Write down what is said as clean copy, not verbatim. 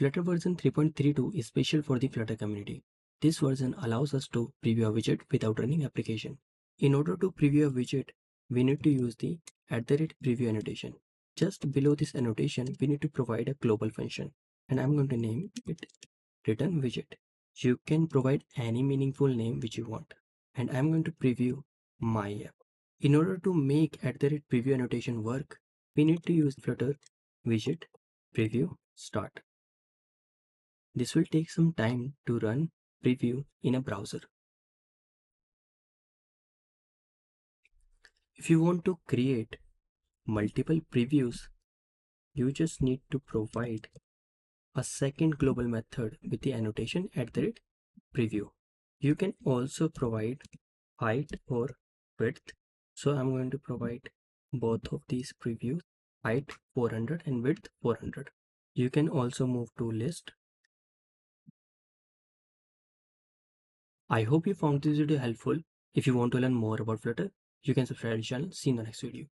Flutter version 3.32 is special for the Flutter community. This version allows us to preview a widget without running application. In order to preview a widget, we need to use the @preview annotation. Just below this annotation, we need to provide a global function, and I'm going to name it return widget. You can provide any meaningful name which you want, and I'm going to preview my app. In order to make @preview annotation work, we need to use Flutter widget preview start. This will take some time to run preview in a browser. If you want to create multiple previews, you just need to provide a second global method with the annotation @preview. You can also provide height or width. So I'm going to provide both of these previews, height 400 and width 400. You can also move to list. I hope you found this video helpful. If you want to learn more about Flutter, you can subscribe to the channel. See you in the next video.